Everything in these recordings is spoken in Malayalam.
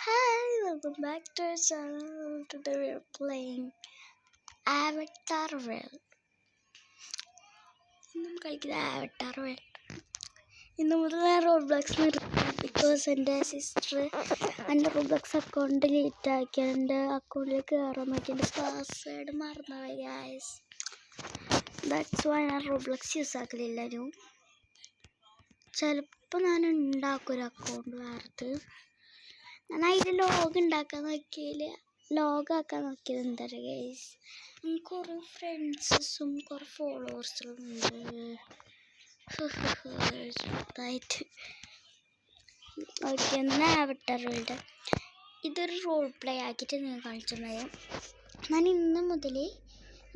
Hi, welcome back to our channel. Today we are playing Avatar World. ഇന്നും കളിക്കുന്നത് Avatar World. ഇന്ന് മുതൽ ഞാൻ റോബ്ലോക്സ് നിർത്തി ബിക്കോസ് എൻ്റെ സിസ്റ്റർ എൻ്റെ റോബ്ലോക്സ് അക്കൗണ്ട് ഡിലീറ്റ് ആക്കി എൻ്റെ അക്കൗണ്ടിൽ കയറാൻ നോക്കി എൻ്റെ പാസ്വേഡ് മറന്നുപോയി ഗൈസ്. ദാറ്റ്സ് വൈ ഞാൻ റോബ്ലോക്സ് യൂസ് ആക്കലില്ലായിരുന്നു. ചിലപ്പോൾ ഞാൻ ഉണ്ടാക്കും ഒരു അക്കൗണ്ട് വേറത്. ഞാൻ അതിൽ ലോഗ് ഉണ്ടാക്കാൻ നോക്കിയില്ല, ലോഗാക്കാൻ നോക്കിയത് എന്താ പറയുക ഗൈസ്, എനിക്ക് കുറേ ഫ്രണ്ട്സും കുറേ ഫോളോവേഴ്സും ഉണ്ട്. ചെറുതായിട്ട് ഓക്കെ. എന്നാൽ ആവട്ടാർ വേൾഡ് ഇതൊരു റോൾ പ്ലേ ആക്കിയിട്ട് നിങ്ങൾ കളിച്ചിട്ടുണ്ടായി. ഞാൻ ഇന്ന് മുതൽ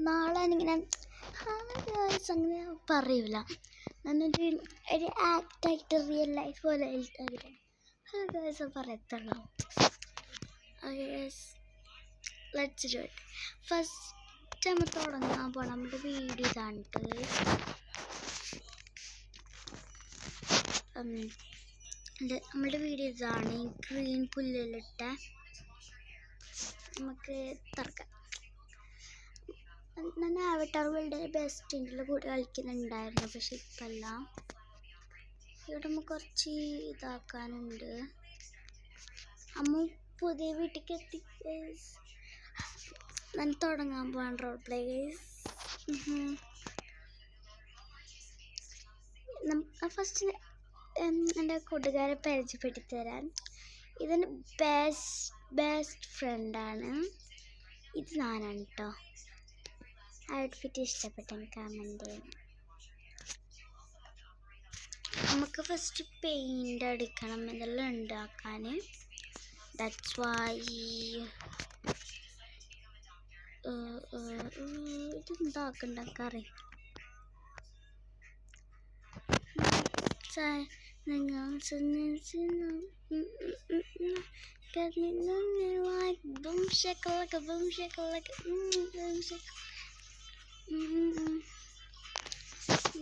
നാളെ ഇങ്ങനെ അങ്ങനെ പറയൂല, ഞാനൊരു ആക്റ്റായിട്ട് റിയൽ ലൈഫ് പോലെ ആയിട്ടാകില്ല പറയത്തുള്ളൂ. Let's do it. ഫസ്റ്റ് നമ്മൾ തുടങ്ങാൻ പോകണം. നമ്മുടെ വീഡിയോ ഇതാണിട്ട്. നമ്മുടെ വീഡിയോ ഇതാണ്. ഗ്രീൻ പുല്ലിലിട്ട നമുക്ക് തുറക്കാം. ഞാൻ ആവട്ടാർ വേൾഡ് ബെസ്റ്റിൻ്റെ കൂടെ കളിക്കുന്നുണ്ടായിരുന്നു, പക്ഷെ ഇപ്പല്ല. ഇവിടെ നമുക്ക് കുറച്ച് ഇതാക്കാനുണ്ട്. അമ്മ പുതിയ വീട്ടിലേക്ക് എത്തി ഗൈസ്. ഞാൻ തുടങ്ങാൻ പോകാൻ റോൾ പ്ലേ ഗൈസ്. ഫസ്റ്റ് എൻ്റെ കൂട്ടുകാരെ പരിചയപ്പെടുത്തി തരാൻ. ഇതെൻ്റെ ബെസ്റ്റ് ഫ്രണ്ടാണ്. ഇത് ഞാനാണ് കേട്ടോ. ഔട്ട്ഫിറ്റ് ഇഷ്ടപ്പെട്ടെങ്കിൽ കമൻറ്റ് ചെയ്യണം. നമുക്ക് ഫസ്റ്റ് പെയിൻ്റ് അടിക്കണം, ഇതെല്ലാം ഉണ്ടാക്കാൻ. That's why ഇതെന്താക്കണ്ടറിയാം.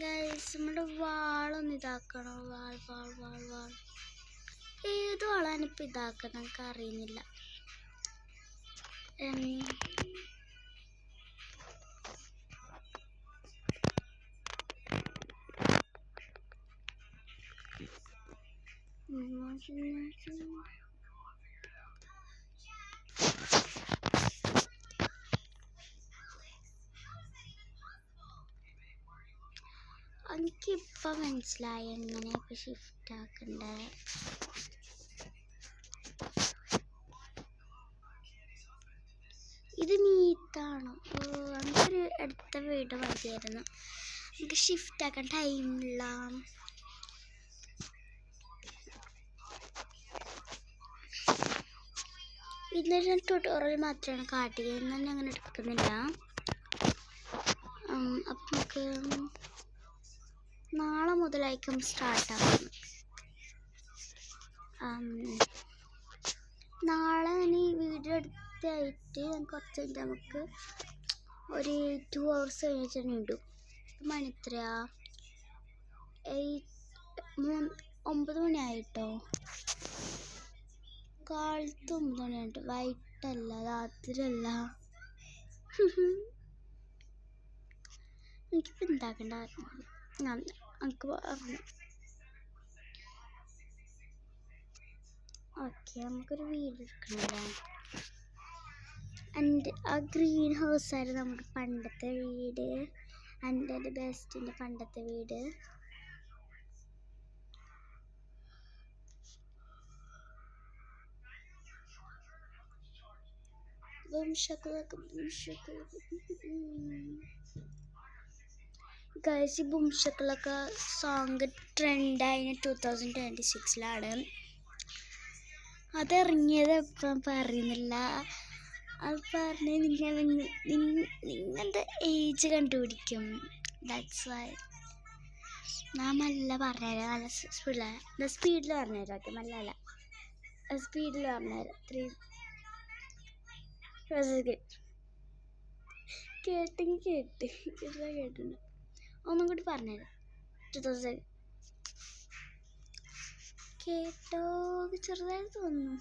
ഗൈസ് നമ്മുടെ വാളൊന്ന് ഇതാക്കണം. വാൾ ഏത് വാളാണിപ്പോൾ ഇതാക്കണം നമുക്ക് അറിയുന്നില്ല. എനിക്കിപ്പം മനസ്സിലായി എങ്ങനെയൊക്കെ ഷിഫ്റ്റ് ആക്കണ്ടേ. ഇത് മീറ്റാണോ? നമുക്കൊരു അടുത്ത വീട് മതിയായിരുന്നു. നമുക്ക് ഷിഫ്റ്റ് ആക്കാൻ ടൈമില്ല. ഇന്നൊരു ട്യൂട്ടോറിയൽ മാത്രമാണ് കാട്ടിയത്, ഇന്ന് തന്നെ അങ്ങനെ എടുക്കുന്നില്ല. അപ്പം നമുക്ക് നാളെ മുതലായിരിക്കും സ്റ്റാർട്ടാകുന്നത്. നാളെ ഇനി വീഡിയോ എടുത്തായിട്ട് കുറച്ച് കഴിഞ്ഞിട്ട് നമുക്ക് ഒരു 2 hours കഴിഞ്ഞിട്ട് ഇടും. മണി എത്രയാ? 9 മണിയായിട്ടോ. കാലത്ത് 9 മണിയായിട്ട്, വൈകിട്ടല്ല, രാത്രിയല്ല. എനിക്കിപ്പോൾ ഉണ്ടാക്കേണ്ട എനിക്ക് പറഞ്ഞു. ഓക്കെ, നമുക്കൊരു വീട് എടുക്കണല്ലേ. എൻ്റെ ആ ഗ്രീൻ ഹൗസായിരുന്നു നമ്മുടെ പണ്ടത്തെ വീട്, എൻ്റെ ബെസ്റ്റിൻ്റെ പണ്ടത്തെ വീട്. ഗൈസ്, ഈ ബൂം ഷക്കലക്ക സോങ് ട്രെൻഡായി 2026 അതിറങ്ങിയത് എപ്പം പറയുന്നില്ല. അത് പറഞ്ഞ് നിങ്ങളുടെ ഏജ് കണ്ടുപിടിക്കും. ദാറ്റ്സ് വൈ ഞാൻ നല്ല പറഞ്ഞുതരാം. നല്ല സ്പീഡിൽ പറഞ്ഞുതരാം. ഓക്കെ, നല്ല സ്പീഡിൽ പറഞ്ഞുതരാം. 3 കേട്ടിട്ടുണ്ട്. ഒന്നും കൂടി പറഞ്ഞുതരാം. 2000 കേട്ടോ ചെറുതായിട്ട് തോന്നുന്നു.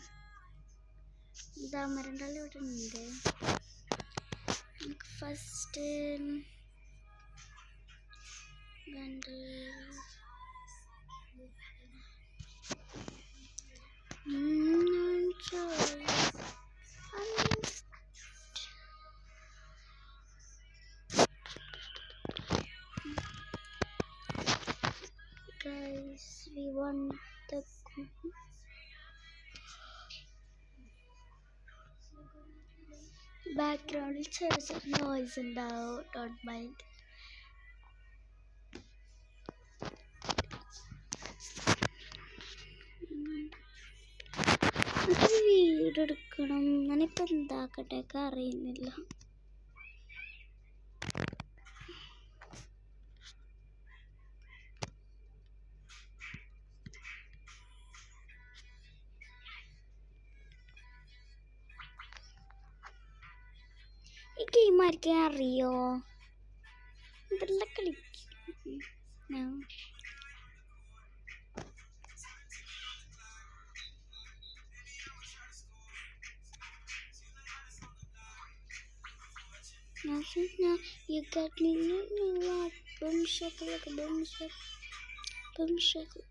ഇതാ മരണ്ടാൾ ഇവിടെ ഉണ്ട്. നമുക്ക് first guys, we won the background noise ഉണ്ടാവും, don't mind. വീടെടുക്കണം. ഞാനിപ്പോൾ എന്താക്കട്ടെ അറിയുന്നില്ല. ഈ ഗെയിം ആയിരിക്കും അറിയോ? ഇതെല്ലാം കളിക്കും. You got me, boom shakalaka, boom shakalaka, boom shakalaka.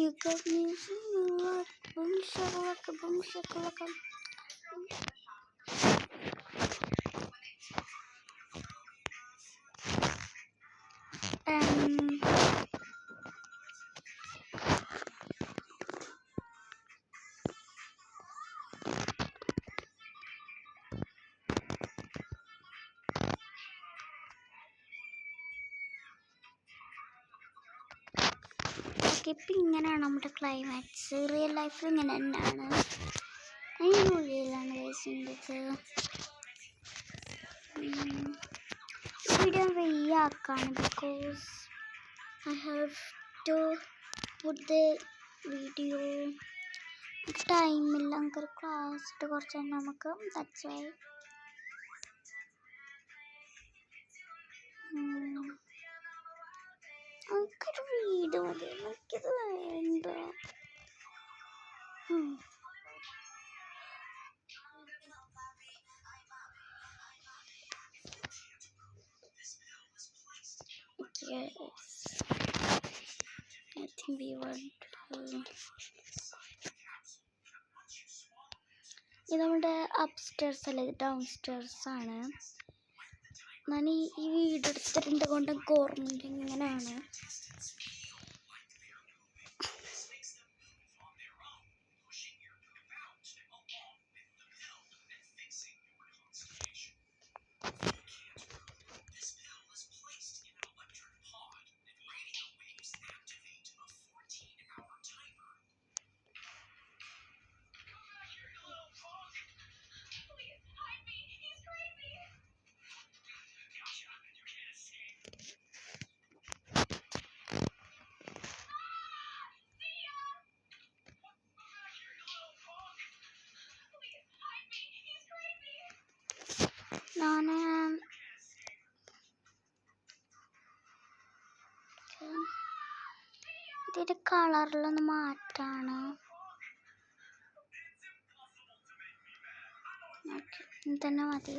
You got me, boom shakalaka, boom shakalaka. ഇപ്പം ഇങ്ങനെയാണ് നമ്മുടെ ക്ലൈമാറ്റ്സ്. റിയൽ ലൈഫിൽ ഇങ്ങനെ തന്നെയാണ്. അതിനുള്ളിലാണ് വേസിൻ്റെത്. വീഡിയോ വെയ്യാക്കാണ് because I have to put the video. ടൈമില്ല, നമുക്കൊരു ക്ലാസ് ഇട്ട് കുറച്ച് തന്നെ നമുക്ക്. ദാറ്റ്സ് വൈ നമുക്കൊരു വീട് മതി. എനിക്കത് വേണ്ട. Yes, I think we want ഇത് നമ്മുടെ അപ്സ്റ്റേഴ്സ് അല്ല, ഇത് ഡൗൺ സ്റ്റേഴ്സ് ആണ്. ഞാൻ ഈ വീട് എടുത്തിട്ടുണ്ട് കൊണ്ട് ഓർമ്മയുണ്ട് ഇങ്ങനെയാണ്. ഞാൻ ഇതിൻ്റെ കളറിലൊന്ന് മാറ്റാണ്. ഓക്കെ, ഇത് തന്നെ മതി.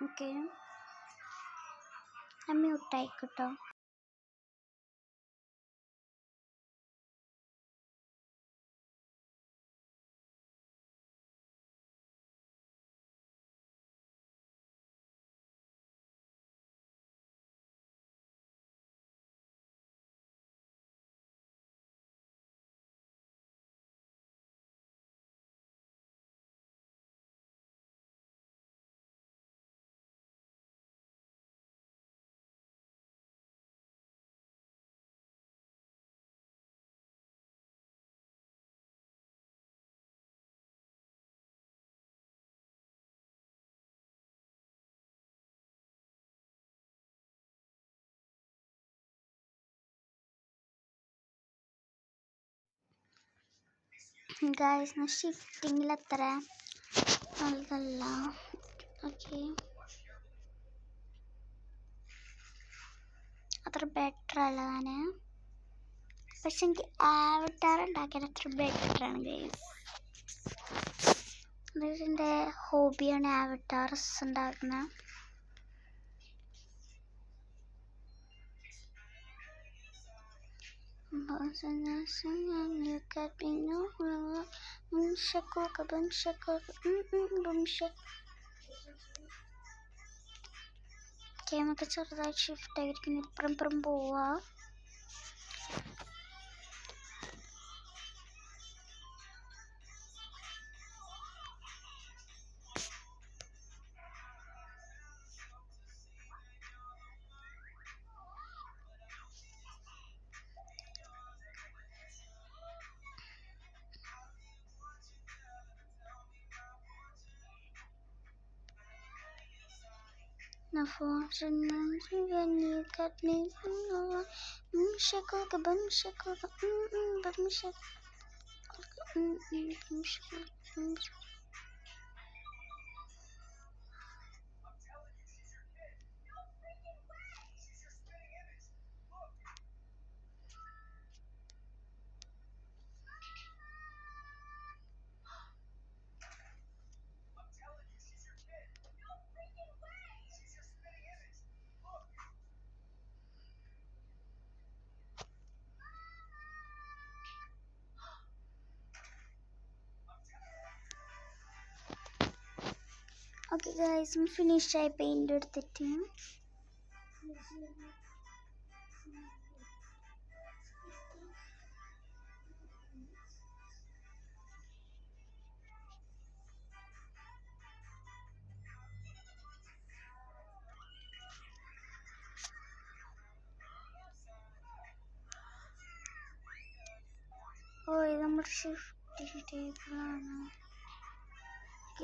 ഓക്കെ, മ്യൂട്ടായിക്കോട്ടോ. ഗായ്സ് ഷിഫ്റ്റിങ്ങിൽ അത്ര നല്ലതല്ല. ഓക്കെ, അത്ര ബെറ്റർ അല്ല ഞാൻ. പക്ഷെ എനിക്ക് ആവട്ടാർ ഉണ്ടാക്കിയാൽ അത്ര ബെറ്ററാണ് ഗൈസ്. അതായത് എൻ്റെ ഹോബിയാണ് ആവട്ടാർസ് ഉണ്ടാക്കുന്നത്. നമുക്ക് ചെറുതായി ഷിഫ്റ്റ് ആയിരിക്കും. ഇപ്പുറം പോവാ. Now for when you got me, boom shakalaka, boom shakalaka, boom shakalaka, boom shakalaka. Okay guys, I'm finished. I painted the team. Oh, ഇത് നമ്മുടെ ഷിഫ്റ്റിംഗ് ടേബിളാണ്.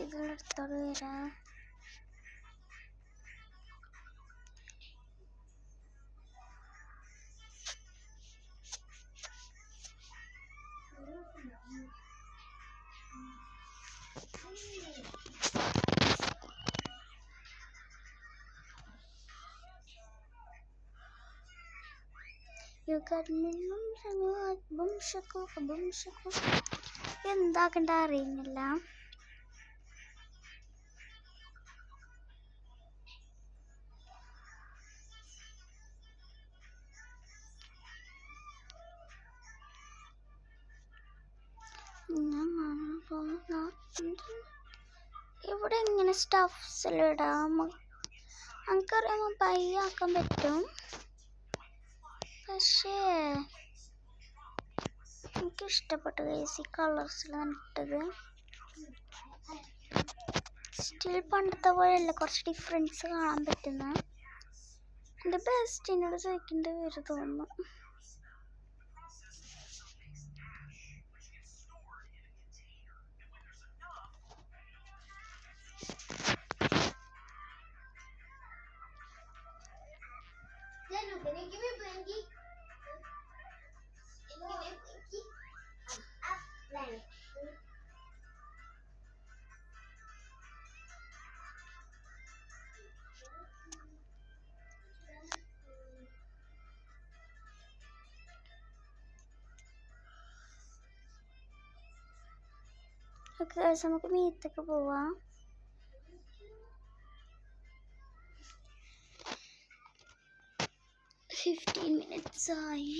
ഇതിലെടുത്തോട് വരാം. You got me boom shakalaka, boom shakalaka. എന്താക്കണ്ട അറിയുന്നില്ല. ഇവിടെ ഇങ്ങനെ സ്റ്റഫ്സ് ഇടാം. നമുക്കറിയാമോ ബൈ ആക്കാൻ പറ്റും. പക്ഷേ എനിക്കിഷ്ടപ്പെട്ടു ഗൈസ് ഈ കളേഴ്സിലാണ് ഇട്ടത്. സ്റ്റിൽ പണ്ടത്തെ പോലെയല്ല, കുറച്ച് ഡിഫറൻസ് കാണാൻ പറ്റുന്ന. എൻ്റെ ബെസ്റ്റിനോട് ചോദിക്കേണ്ടി വരും തോന്നുന്നു. ഓക്കെ ഗൈസ്, നമുക്ക് മീത്തൊക്കെ പോവാം. ഫിഫ്റ്റീൻ മിനിറ്റ്സ് ആയി.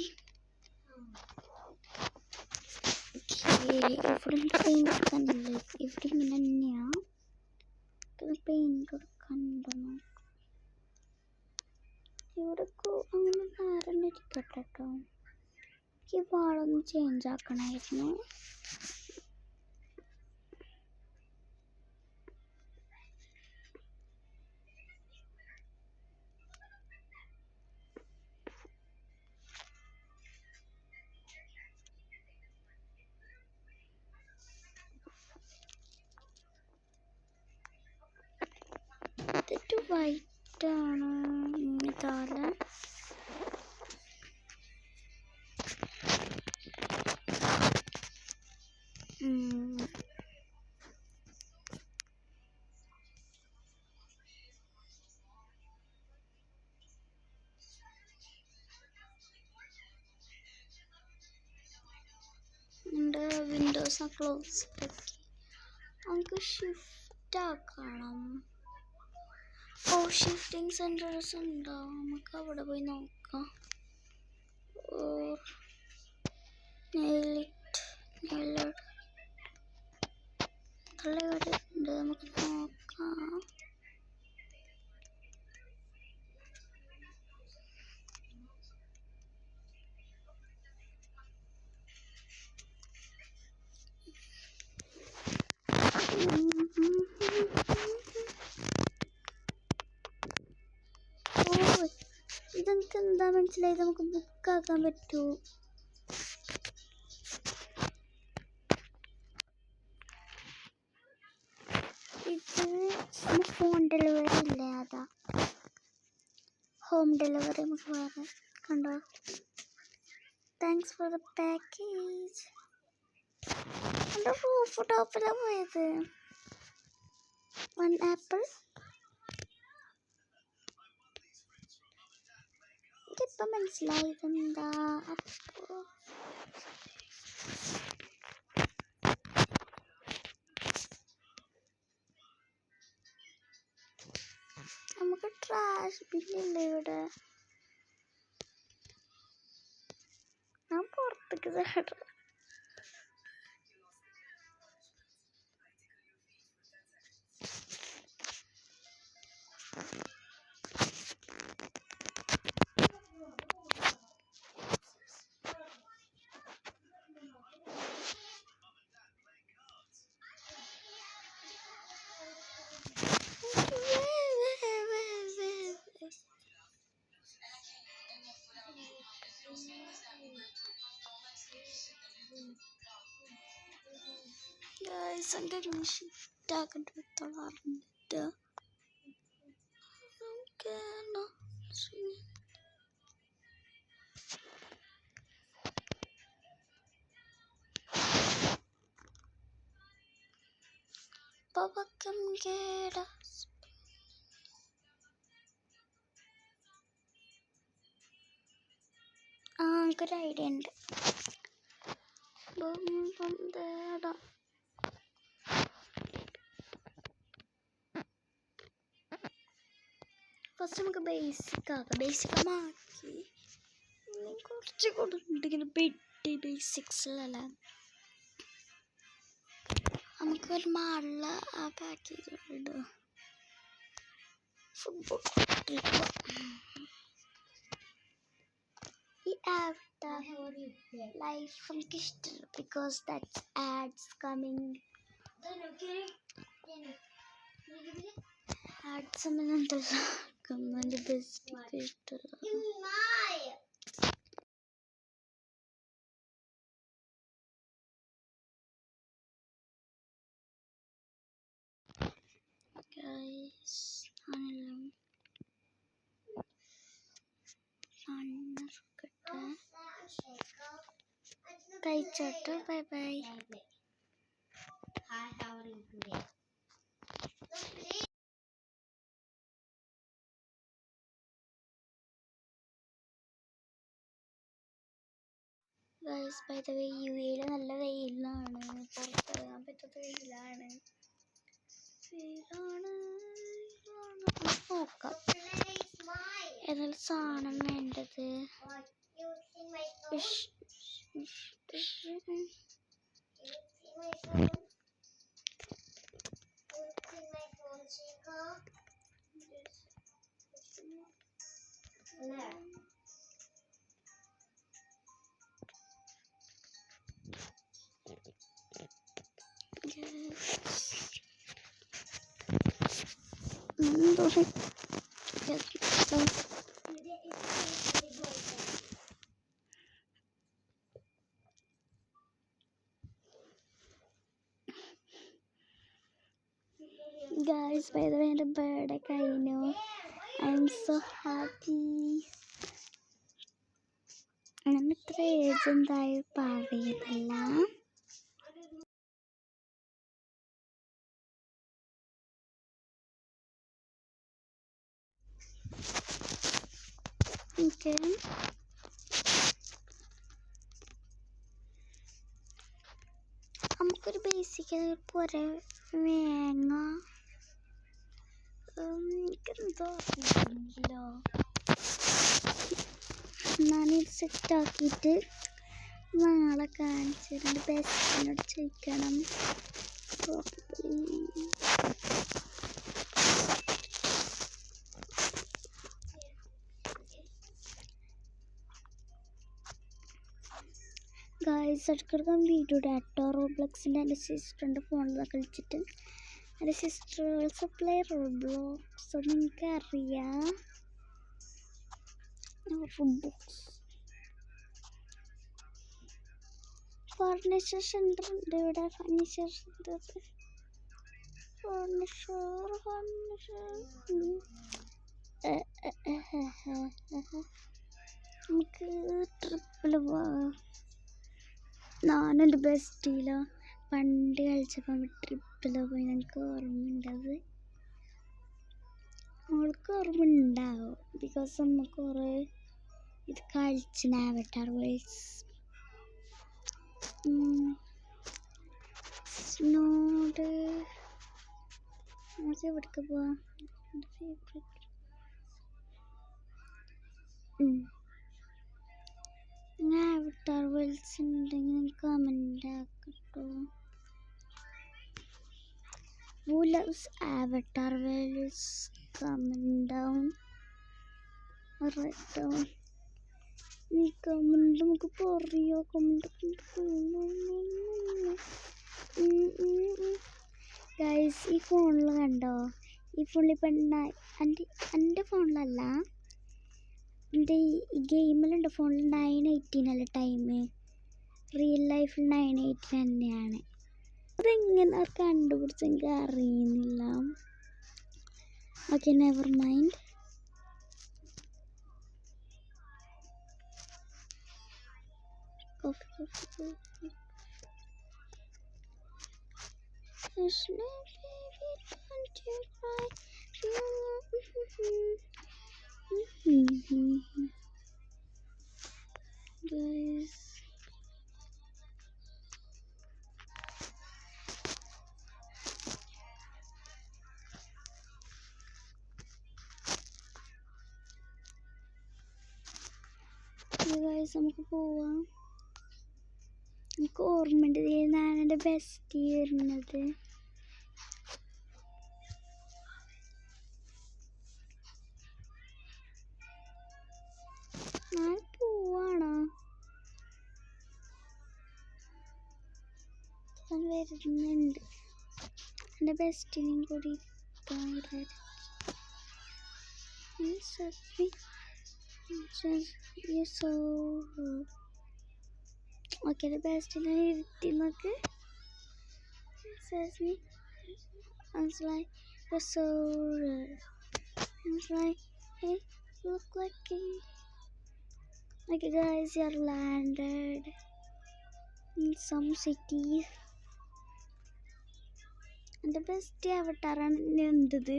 ഇവിടെ പെയിന്റ് കൊടുക്കാനില്ല. ഇവിടെ ഇങ്ങനെ തന്നെയാണ്. പെയിന്റ് കൊടുക്കാനുണ്ടോ? ഇവിടെ അങ്ങനെ നേരം ഇരിക്കട്ടെ കേട്ടോ. ഈ വാളൊന്ന് ചേഞ്ച് ആക്കണമായിരുന്നു. വൈറ്റാണ് താഴെ. അതുകൊണ്ട് വിൻഡോസ് ക്ലോസ് ആക്കി നമുക്ക് ഷിഫ്റ്റ് ആക്കണം. ഷിഫ്റ്റിംഗ് സെൻറ്റേഴ്സ് ഉണ്ടാവും, നമുക്ക് അവിടെ പോയി നോക്കാം. നല്ല ഇവിടെ ഉണ്ട്, നമുക്ക് നോക്കാം. ഇതെനിക്ക് എന്താ മനസ്സിലായത്, നമുക്ക് ബുക്കാക്കാൻ പറ്റൂ. ഇത് ഫോൺ ഡെലിവറി ഇല്ലേ, അതാ ഹോം ഡെലിവറി. നമുക്ക് വേറെ കണ്ടോ, താങ്ക്സ് ഫോർ ദ പാക്കേജ്. എൻ്റെ റൂഫ് ടോപ്പിലാണ് പോയത്. 1 ആപ്പിൾ. എനിക്കിപ്പം മനസ്സിലായതെന്താ, അപ്പോൾ നമുക്ക് ട്രാഷ് ബില്ലില്ല ഇവിടെ. ഞാൻ പുറത്തേക്ക് ചാടും. എൻ്റെ ഷിഫ്റ്റ് ആക്കേണ്ട എടുത്തോളാറുണ്ട്. പവക്കം കേട എനിക്കൊരു ഐഡിയ ഉണ്ട്. ഫസ്റ്റ് നമുക്ക് ബേസിക് ആക്കാം. ബേസിക് ആക്കി കുറച്ച് കൊടുത്തിങ്ങനെ പെട്ടി ബേസിക്സിലല്ല, നമുക്ക് ഒരു മാളിൽ ആ പാക്കേജ് ഇടുക. ഫുട്ബോൾ ഈ ആവട്ട ലൈഫ് എനിക്ക് ഇഷ്ടമല്ല, because that's ads coming. Ads എന്തല്ല കമ്മൻ്റെ ബെസ്റ്റ് ഇഷ്ടമല്ല. കഴിച്ചോട്ടോ, bye bye. Guys, by the way, യുഎയിൽ നല്ല വെയിലാണ്, പുറത്തിറങ്ങാൻ പറ്റാത്ത വെയിലാണ്. നോക്കാം ഏതായാലും സാധനം വേണ്ടത്. Guys, by the way, എൻ്റെ ബർത്ത്ഡേ കഴിഞ്ഞു. I M so happy. ഞാൻ ഇത്ര ഏജ് എന്തായാലും പറയുന്നില്ല. ഓക്കെ, ബേസിക്കലി പോരെ വേങ്ങ എനിക്കെന്തോ അറിയില്ലോ. ഞാനിത് സെറ്റാക്കിയിട്ട് നാളെ കാണിച്ചിട്ടുണ്ട്. ബെസ്റ്റിനോട് ചോദിക്കണം. ഗായ്സ് ഇടയ്ക്കിടയ്ക്ക് വീഡിയോ ഡാറ്റോ റോബ്ലോക്സിൻ്റെ എൻ്റെ സിസ്റ്ററിൻ്റെ ഫോണിലൊക്കെ കളിച്ചിട്ട് എൻ്റെ സിസ്റ്റർ ഓൾസോ പ്ലേ റോബ്ലോക്സ്. നിങ്ങൾക്ക് അറിയാം റോബ്ലോക്സ്. ഫർണിച്ചർ സെൻ്റർ ഉണ്ട് ഇവിടെ. ഫർണിച്ചർ സെൻ്റർ നമുക്ക് ട്രിപ്പിൽ പോവാം. ഞാനെൻ്റെ ബെസ്റ്റിയിലോ പണ്ട് കളിച്ചപ്പോൾ ട്രിപ്പിൽ പോയി. എനിക്ക് ഓർമ്മയുണ്ടത്. അവൾക്ക് ഓർമ്മ ഉണ്ടാവും ബിക്കോസ് നമ്മൾ കുറേ ഇത് കളിച്ചിന് ആവട്ടാർ വേൾഡ്സ്. സ്നോഡ് നമുക്ക് എവിടേക്ക് പോവാം? എൻ്റെ ഫേവറേറ്റ് ആവട്ടാർ വേൾഡ്സ് ഉണ്ടെങ്കിൽ comment ആക്കട്ടോ. Who loves Avatar Worlds? Comment down. Write down. Comment നമുക്ക് പറയോ. ഗൈസ് ഈ ഫോണിൽ കണ്ടോ? ഈ ഫോണിൽ ഇപ്പം എൻ്റെ ഫോണിലല്ല, എൻ്റെ ഈ ഗെയിമിലുണ്ട് ഫോണിൽ 9:18 അല്ലേ ടൈം. റിയൽ ലൈഫിൽ 9:18 തന്നെയാണ്. അതെങ്ങനെ കണ്ടുപിടിച്ച് എനിക്ക് അറിയുന്നില്ല. Okay never mind. Guys, നമുക്ക് പോവാം. എനിക്ക് ഓർമ്മയുണ്ട് ഞാൻ എൻ്റെ ബെസ്റ്റ് വരുന്നത്. ഞാൻ പോവാണോ? ഞാൻ വരുന്നുണ്ട്. എൻ്റെ ബെസ്റ്റിനെയും കൂടി ഓക്കെ എൻ്റെ ബെസ്റ്റിനെ ഇരുത്തി നോക്ക്. Says me, I was like, you're so rude. I was like, hey, you look like a... Okay guys, you're landed in some city. എൻ്റെ ബെസ്റ്റ് അവട്ടാറാണ് എന്തത്.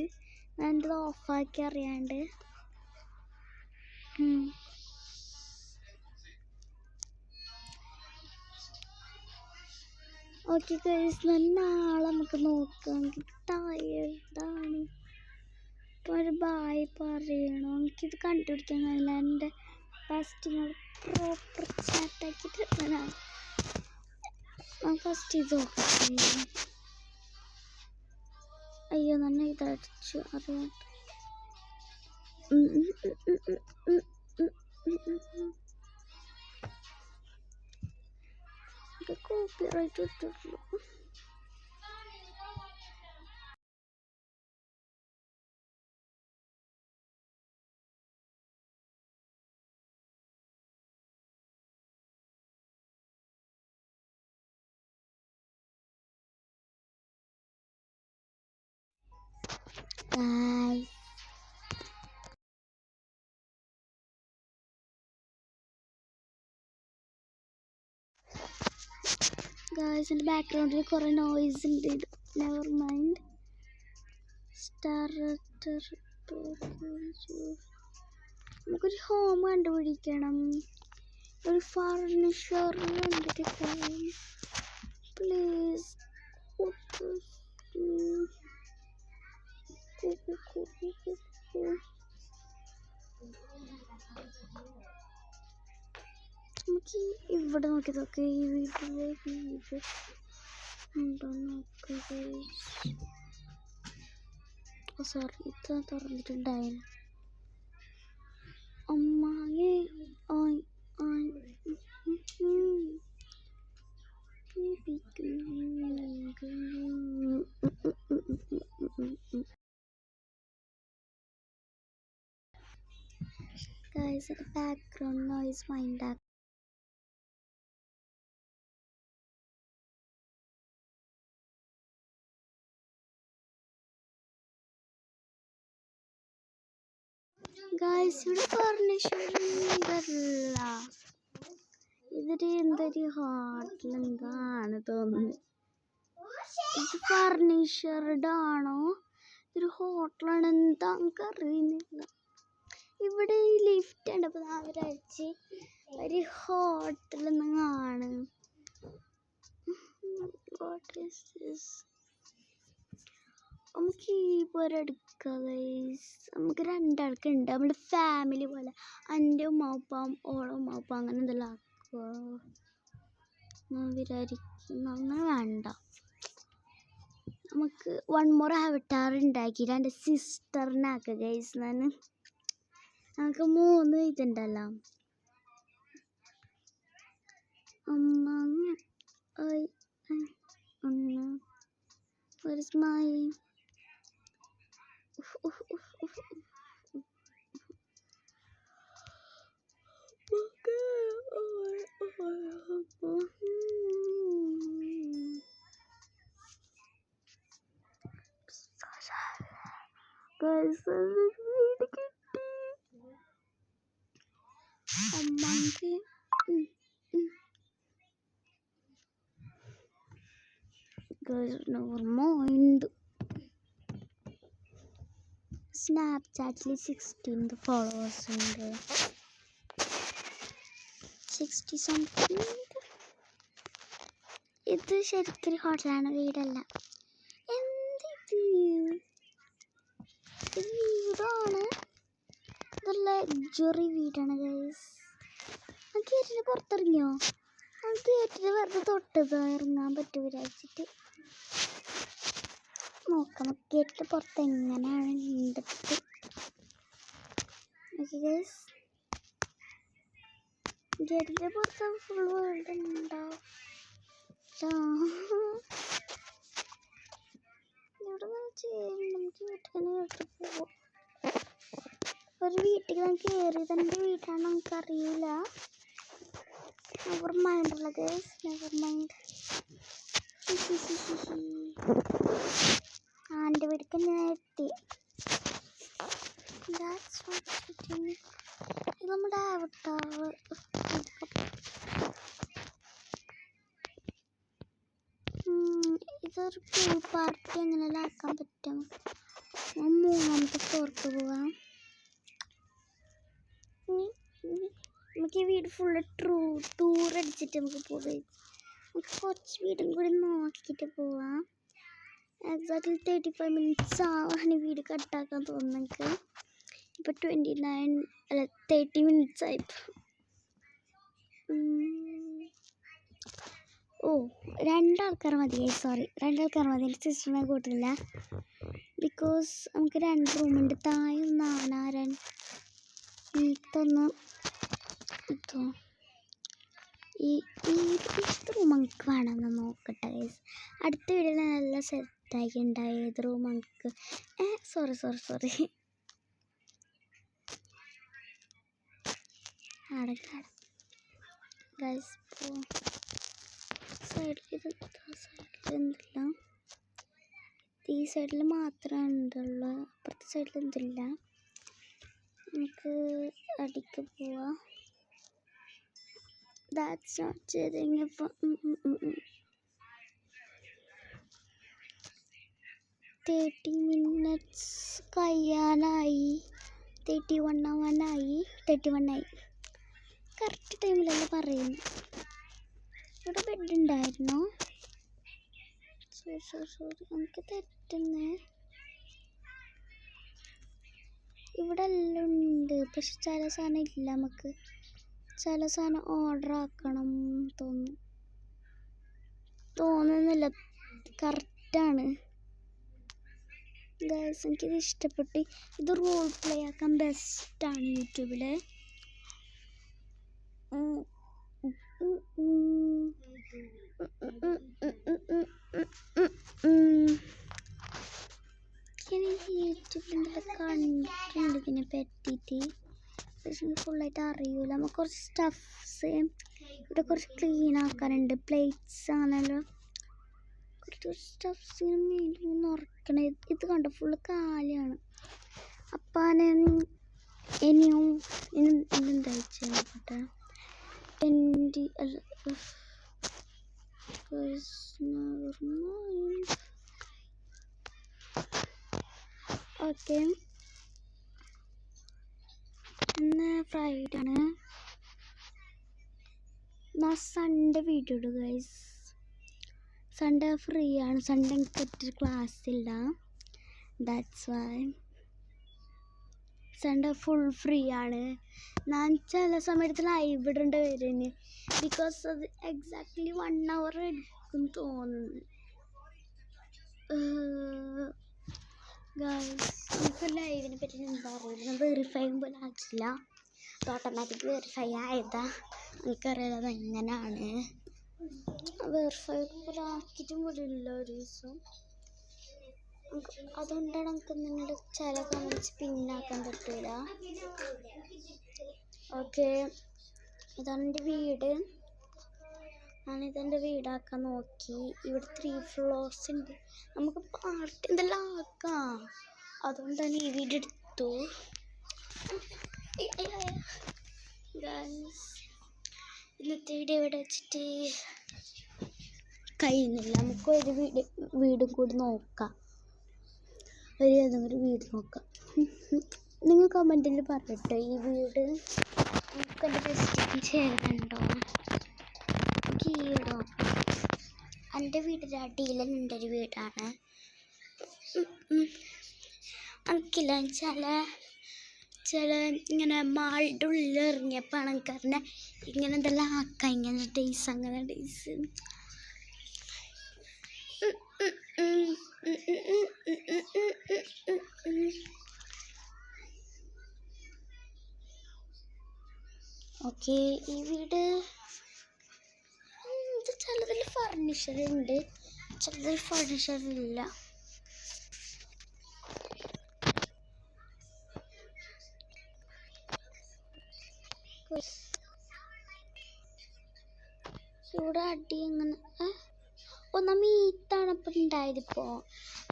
ഞാൻ എൻ്റെത് ഓഫാക്കി അറിയാണ്ട്. ഓക്കെ ഗൈസ്, നാളെ നമുക്ക് നോക്കാം. എനിക്ക് ടയേർഡാണ്. ഇപ്പോൾ ഒരു ബായ് പറയണോ? എനിക്കിത് കണ്ടുപിടിക്കാൻ കഴിയില്ല. എൻ്റെ ഫസ്റ്റിനോട് പ്രോപ്പർ ചാറ്റാക്കിയിട്ട് ഞാൻ ഫസ്റ്റ് ഇത് നോക്കാം. അയ്യോ നന്നെ ഇതടിച്ചു അറിയാം. കോപ്പിറൈറ്റ് ഇട്ടിട്ടുള്ളൂ. ഗായ്സ് എൻ്റെ ബാക്ക്ഗ്രൗണ്ടിൽ കുറേ നോയ്സ് ഉണ്ട്. Never mind. നമുക്കൊരു ഹോം കണ്ടുപിടിക്കണം. ഒരു ഫർണിച്ചർ കണ്ടിട്ട് പ്ലീസ് നമുക്ക് ഇവിടെ നോക്കി ഈ വീട്ടിലെ വീട് ഉണ്ടോ നോക്കുക. സോറി, ഇത് തുറന്നിട്ടുണ്ടായിരുന്നു. അമ്മാങ്ങേ ഓയ് ഓയ് guys, the background noise mind up. Guys, ഇവിടെ ഫർണിച്ചർ ഇതല്ല, ഇതിൽ എന്തൊരു ഹോട്ടലെന്താണ് തോന്നുന്നു. ഇത് ഫർണിച്ചറുടെ ആണോ ഇതൊരു ഹോട്ടലാണ് എന്താ നമുക്ക് അറിയുന്നില്ല. ഇവിടെ ഈ ലിഫ്റ്റ് ഉണ്ട്, അപ്പോൾ അവരയച്ച് ഒരു ഹോട്ടലെന്ന് കാണും. What is this? നമുക്ക് ഈ പോലെ എടുക്കാം ഗൈസ്. നമുക്ക് രണ്ടാൾക്കുണ്ട്, നമ്മുടെ ഫാമിലി പോലെ. എൻ്റെ ഉമ്മാപ്പാം ഓളെ ഉമ്മാപ്പം അങ്ങനെ എന്തെല്ലാം ആക്കുക വിചാരിക്കും. അങ്ങനെ വേണ്ട, നമുക്ക് വൺ മോർ അവതാർ ഉണ്ടാക്കിയിട്ട് എൻ്റെ സിസ്റ്ററിനാക്കുക ഗൈസ്. നമുക്ക് 3 ഇതുണ്ടല്ലോ. അമ്മ ഒന്ന് ഒരു സ്മൈൽ. വീട് കിട്ടി അമ്മക്ക്. ഓർമ്മയുണ്ട്, സ്നാപ്ചാറ്റിൽ 16 ഫോളോവേഴ്സ് ഉണ്ട്, 60 സംതിങ്. ഇത് ശരിക്കും ഹോട്ടലാണ്, വീടല്ല. എന്തിത്? ഇത് വീടാണ്, ഇത് ലക്സറി വീടാണ് ഗൈസ്. ആ ഗേറ്റിന് പുറത്തിറങ്ങിയോ? ആ ഗേറ്റിന് വെറുതെ തൊട്ടത് ഇറങ്ങാൻ പറ്റും വിചാരിച്ചിട്ട് നോക്കാം. ഗേറ്റിന് പുറത്ത് എങ്ങനെയാണ് ഉണ്ടത്. ഗൈസ്, ഗേറ്റിൻ്റെ പുറത്ത് ഫുൾ വേൾഡ് ഉണ്ടാവും. ഇവിടെ നമുക്ക് വീട്ടിൽ പോവാം. ഒരു വീട്ടിൽ നമുക്ക് കയറിയത് എൻ്റെ വീട്ടാണ്, നമുക്കറിയില്ല. നെവർ മൈൻഡ് ഉള്ള ഗൈസ്, നെവർ മൈൻഡ്. എൻ്റെ വീട്ടിൽ ഞാൻ എത്തി. ഇത് നമ്മുടെ അവതാർ. ഇതൊരു പൂൾ പാർട്ടി എങ്ങനെയെല്ലാം ആക്കാൻ പറ്റും. 3ാമത്തെ ഫ്ലോർക്ക് പോവാം. നമുക്ക് ഈ വീട് ഫുള്ള് ടൂർ അടിച്ചിട്ട് നമുക്ക് പോകാം. നമുക്ക് കുറച്ച് വീടും കൂടി നോക്കിയിട്ട് പോവാം. എക്സാക്ട്ലി 35 മിനിറ്റ്സ് ആവാണ് വീട് കട്ടാക്കാൻ തോന്നുന്നു നമുക്ക്. ഇപ്പോൾ 30 മിനിറ്റ്സ് ആയിപ്പോൾ. ഓ, 2 ആൾക്കാർ മതി. സോറി, 2 ആൾക്കാർ മതി. എൻ്റെ സിസ്റ്ററിനെ കൂട്ടില്ല. ബിക്കോസ് നമുക്ക് 2 റൂമുണ്ട്. താഴെ ഇതൊന്ന് ഇതോ ഈ റൂം നമുക്ക് വേണമെന്ന് നോക്കട്ടെ ഗൈസ്. അടുത്ത വീഡിയോയിൽ നല്ല സെറ്റാക്കി ഉണ്ടായി. ഏത് റൂം നമുക്ക് സോറി അടക്കാട് ഗൈസ്. സൈഡിൽ എന്തില്ല, ഈ സൈഡിൽ മാത്രമേ ഉണ്ടുള്ളൂ, അപ്പുറത്തെ സൈഡിൽ എന്തില്ല. നമുക്ക് അടിക്ക് പോവാം. That's not cheating. 30 minutes കഴിയാനായി. 31 ആയി. കറക്റ്റ് ടൈമിലല്ല പറയുന്നു. ഇവിടെ ബെഡ് ഉണ്ടായിരുന്നു. സോറി നമുക്ക് തെറ്റുന്നേ. ഇവിടെ എല്ലാം ഉണ്ട്, പക്ഷെ ചില സാധനം ഇല്ല. നമുക്ക് ചില സാധനം ഓർഡർ ആക്കണം തോന്നുന്നില്ല. കറക്റ്റാണ് ഗൈസ്, എനിക്കിത് ഇഷ്ടപ്പെട്ടു. ഇത് റോൾ പ്ലേ ആക്കാൻ ബെസ്റ്റാണ് യൂട്യൂബിൽ. യൂട്യൂബിൽ കണ്ടിട്ടുണ്ട് ഇതിനെ പറ്റിയിട്ട്, പക്ഷെ എനിക്ക് ഫുള്ളായിട്ട് അറിയില്ല. നമുക്ക് കുറച്ച് സ്റ്റഫ്സ് ഇവിടെ കുറച്ച് ക്ലീൻ ആക്കാനുണ്ട്, പ്ലേറ്റ്സ് അങ്ങനെയല്ലോ കുറച്ച് സ്റ്റഫ്സ് ഇങ്ങനെ നിറയ്ക്കണേ. ഇത് കണ്ടോ ഫുള്ള് കാലിയാണ്. അപ്പം ഇനിയും ഇതെന്താ വെച്ചോട്ടെ. എൻ്റെ ഓക്കെ, ഇന്ന് ഫ്രൈഡേ ആണ്. സൺഡേ വീഡിയോ ഇടും ഗൈസ്. സൺഡേ ഫ്രീ ആണ്. സൺഡേ എനിക്ക് ഒറ്റ ക്ലാസ് ഇല്ല. That's why Sunday full free ആണ്. ഞാൻ ചില സമയത്ത് ലൈവ് ഇടേണ്ടി വരുന്നു, ബിക്കോസ് അത് എക്സാക്ട്ലി 1 hour എടുക്കും തോന്നുന്നു. ഗൈസ്, നമുക്ക് ലൈവിനെ പറ്റി എന്താ അറിയില്ല. വെരിഫൈ പോലും ആക്കില്ല, ഓട്ടോമാറ്റിക് വെരിഫൈ ആയതാ. എനിക്കറിയാം അത് എങ്ങനെയാണ്. വെരിഫൈ പോലെ ആക്കിയിട്ടും കൂടി ഇല്ല ഒരു ദിവസം. അതുകൊണ്ടാണ് നമുക്ക് നിങ്ങൾ ചില കമൻറ്റ്സ് പിന്നാക്കാൻ പറ്റൂല. ഓക്കെ, ഇതാണ് എൻ്റെ വീട്. ഞാനിതെൻ്റെ വീടാക്കാൻ നോക്കി. ഇവിടെ 3 floors ഉണ്ട്. നമുക്ക് പാർട്ടി എന്തെല്ലാം ആക്കാം, അതുകൊണ്ടാണ് ഈ വീട് എടുത്തു. ഇന്നത്തെ വീഡിയോ ഇവിടെ വെച്ചിട്ട് കഴിയുന്നില്ല. നമുക്ക് ഒരു വീടും കൂടി നോക്കാം. ഏതെങ്കിലും വീട് നോക്കാം. നിങ്ങൾ കമൻറ്റിൽ പറയട്ടെ, ഈ വീട് നമുക്ക് എൻ്റെ ഫെസ്റ്റിവൽ ചെയ്യുന്നുണ്ടോ. എനിക്ക് ഈ വീട് നോക്കാം. എൻ്റെ വീടിൻ്റെ അടിയിലുണ്ട് ഒരു വീടാണ്. എനിക്കില്ല ചില ഇങ്ങനെ മാളുടെ ഉള്ളിൽ ഇറങ്ങിയപ്പോൾ എനിക്കറിഞ്ഞ ഇങ്ങനെ എന്തെല്ലാം ആക്കാം. ഇങ്ങനെ ഡേയ്സ് അങ്ങനെ ഡേയ്സ്. ഓക്കെ, ഈ വീട് ചിലതിൽ ഫർണിച്ചർ ഉണ്ട്, ചിലതിൽ ഫർണിച്ചർ ഇല്ല. ഇവിടെ അടി എങ്ങനെ ഒന്നാ മീത്താണ് ഇപ്പം ഉണ്ടായതിപ്പോൾ.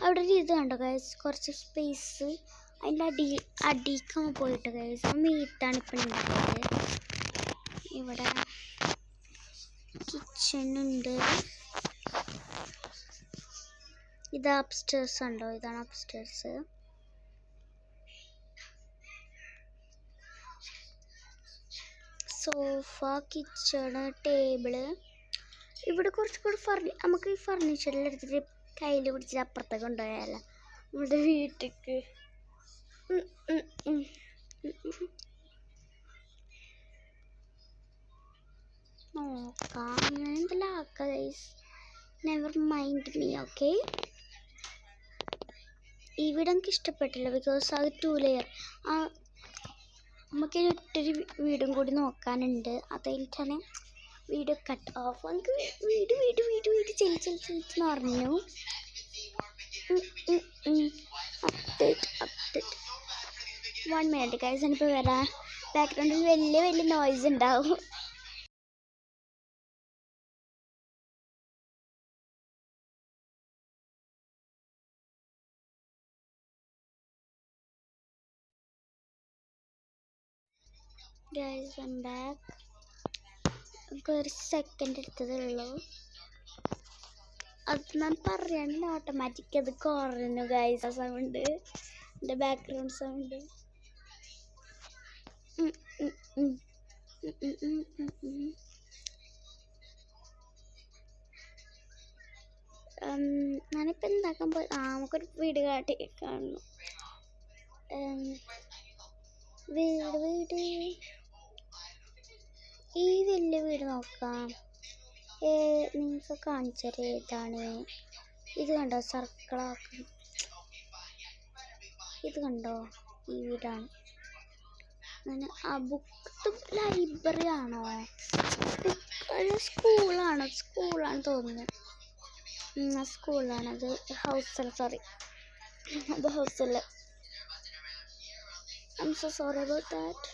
അവിടെ ഒരു ഇത് കണ്ടോ ഗൈസ്, കുറച്ച് സ്പേസ് അതിൻ്റെ അടിക്കാൻ പോയിട്ട് ഗൈസ്. ആ മീത്താണ് ഇപ്പം ഉണ്ടായത്. ഇവിടെ കിച്ചണുണ്ട്. ഇത് അപ്സ്റ്റേഴ്സ് ഉണ്ടോ, ഇതാണ് അപ്സ്റ്റേഴ്സ്. Sofa, kitchen, table. ഇവിടെ കുറച്ചുകൂടി നമുക്ക് ഈ ഫർണിച്ചറിൽ എടുത്തിട്ട് കയ്യിൽ പിടിച്ചിട്ട് അപ്പുറത്തേക്ക് കൊണ്ടുപോയാലോ നമ്മുടെ വീട്ടിലേക്ക്. നോക്കാം, അങ്ങനെ എന്തെല്ലാം ആക്കാം guys. Never mind me. Okay, ഈ വീട് എനിക്ക് ഇഷ്ടപ്പെട്ടില്ല, ബിക്കോസ് അത് 2 layer. നമുക്ക് ഒറ്റൊരു വീടും കൂടി നോക്കാനുണ്ട്. അത് കഴിഞ്ഞിട്ടാണ് വീഡിയോ കട്ട് ഓഫ്. നമുക്ക് വീട് ചെലിച്ചെന്ന് പറഞ്ഞു. Update 1 minute guys. എനിക്കിപ്പോൾ വരാം. ബാക്ക്ഗ്രൗണ്ടിൽ വലിയ നോയ്സ് ഉണ്ടാവും. Guys, I am back. നമുക്ക് ഒരു സെക്കൻഡ് എടുത്തതേ ഉള്ളൂ. അത് ഞാൻ പറയാണ്ട് ഓട്ടോമാറ്റിക് അത് കുറഞ്ഞു ഗൈസ്. ആ സൗണ്ട്, എൻ്റെ ബാക്ക്ഗ്രൗണ്ട് സൗണ്ട്. നമുക്കൊരു വീട് കാണുന്നു. വീട് ഈ വലിയ വീട് നോക്കാം. നിങ്ങൾക്ക് കാണിച്ചത് ഏതാണ്? ഇത് കണ്ടോ, സർക്കിളാക്കും. ഇത് കണ്ടോ, ഈ വീടാണ്. അങ്ങനെ ആ ബുക്ക് ലൈബ്രറി ആണോ, സ്കൂളാണ് തോന്നുന്നത്. സ്കൂളാണ് അത്. സോറി, അത് ഹൗസല്ല. I'm so sorry about that.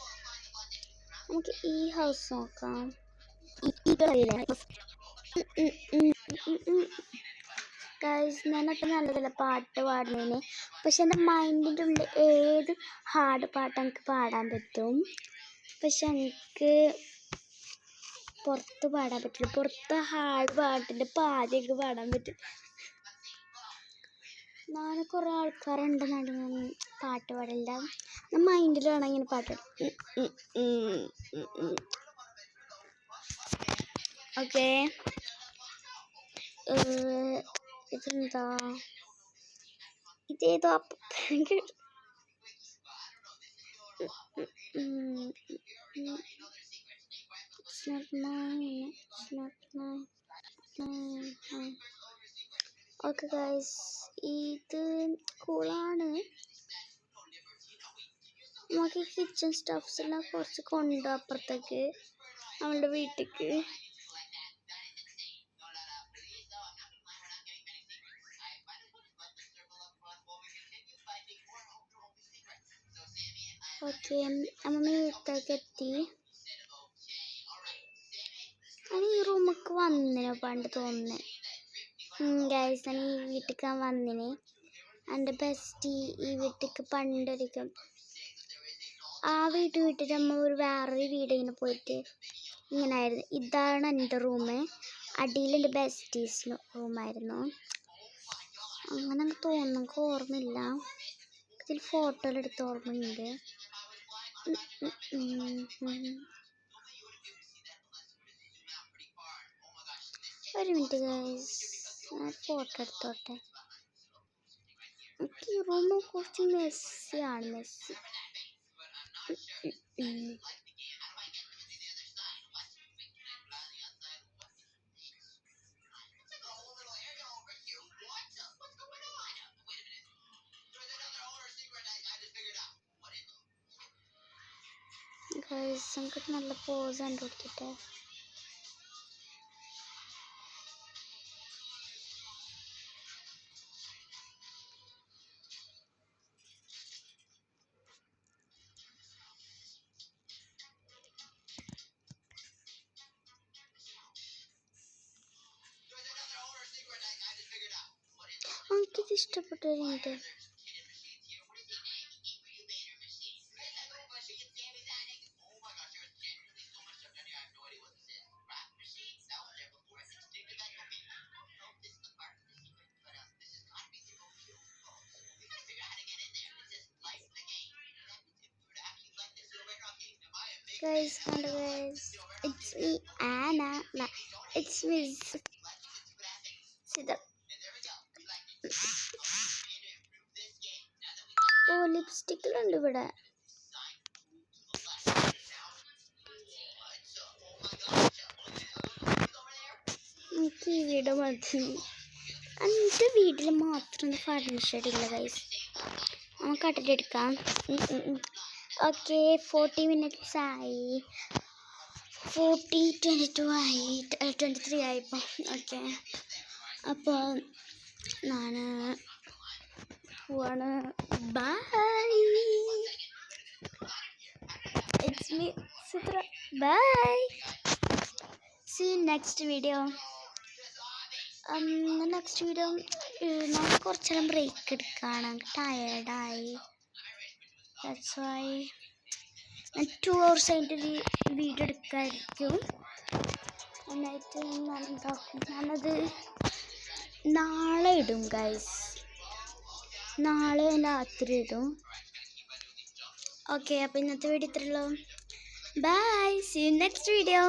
നമുക്ക് ഈ ഹൗസ് നോക്കാം. ഗൈസ്, ഞാനൊക്കെ നല്ലതല്ല പാട്ട് പാടുന്നതിന്. പക്ഷെ എൻ്റെ മൈൻഡിൻ്റെ ഉള്ളിൽ ഏത് ഹാർഡ് പാട്ട് എനിക്ക് പാടാൻ പറ്റും. പക്ഷെ എനിക്ക് പുറത്ത് പാടാൻ പറ്റില്ല. പുറത്ത് ഹാർഡ് പാട്ടിൻ്റെ പാതിയൊക്കെ പാടാൻ പറ്റും. ഞാൻ കുറേ ആൾക്കാരുണ്ട് നടുന്ന പാട്ട് പാടില്ല. ഞാൻ മൈൻഡിൽ വേണം ഇങ്ങനെ പാട്ട്. ഓക്കെ, ഇതെന്താ, ഇതേതോ ഓക്കെ ഗൈസ്, ഇത് കൂളാണ്. നമുക്ക് ഈ കിച്ചൺ സ്റ്റഫ്സ് എല്ലാം കുറച്ച് കൊണ്ടു അപ്പുറത്തേക്ക് നമ്മളുടെ വീട്ടിലേക്ക്. ഓക്കെ, നമ്മൾ വീട്ടിലേക്ക് എത്തി. ഞാൻ ഈ റൂമൊക്കെ വന്നിനോ പണ്ട് തോന്നുന്നു. ഗൈസ്, ഞാൻ ഈ വീട്ടിലേക്ക് വന്നിന്. എൻ്റെ ബെസ്റ്റ് ഈ വീട്ടിലേക്ക് പണ്ടൊരിക്കും ആ വീട്ടിൽ നമ്മൾ വേറൊരു വീട് ഇങ്ങനെ പോയിട്ട് ഇങ്ങനെ ആയിരുന്നു. ഇതാണ് എൻ്റെ റൂം. അടിയിൽ എൻ്റെ ബെസ്റ്റീസ് റൂമായിരുന്നു. അങ്ങനെ തോന്നുന്നു, എനിക്ക് ഓർമ്മയില്ല. ഇതിൽ ഫോട്ടോയിലെടുത്ത ഓർമ്മയുണ്ട്. ഒരു മിനിറ്റ് ഗൈസ്, ഞാൻ ഫോട്ടോ എടുത്തോട്ടെ. എനിക്ക് ഈ റൂം കുറച്ച് മെസ്സിയാണ്. മെസ്സി. ഗൈസ്, നമുക്ക് നല്ല പോസ് കണ്ടുപിടിക്കട്ടെ. എനിക്കിത് ഇഷ്ടപ്പെട്ടവരുണ്ട്. Guys, hello guys, it's me Anna. Nah, it's me Siddha. Oh, ലിപ്സ്റ്റിക്കിലുണ്ട് ഇവിടെ. എനിക്ക് ഈ വീട് മതി. എൻ്റെ വീട്ടിൽ മാത്രം ഫർണിച്ചർ ഇല്ല ഗൈസ്. നമുക്ക് അട്ടെടുക്കാം. ഓക്കെ, 40 minutes ആയി. 22 ആയി, 23 ആയിപ്പോൾ. ഓക്കെ, അപ്പോൾ ഞാൻ പോവാണ്. Bye, it's me Sithra. Bye, see you next video. Next video നമുക്ക് കുറച്ച് നേരം ബ്രേക്ക് എടുക്കുകയാണ്. ടയേർഡായി. ദാറ്റ്സ് വൈ ഞാൻ 2 hours ആയിട്ട് വീഡിയോ എടുക്കായിരിക്കും. എന്നിട്ട് ഞാൻ എന്താക്കും, ഞാനത് നാളെ ഇടും ഗൈസ്. നാളെ രാത്രി ഇടും. ഓക്കെ, അപ്പോൾ ഇന്നത്തെ വീഡിയോ ഇത്രയുള്ളൂ. Bye, see you next video.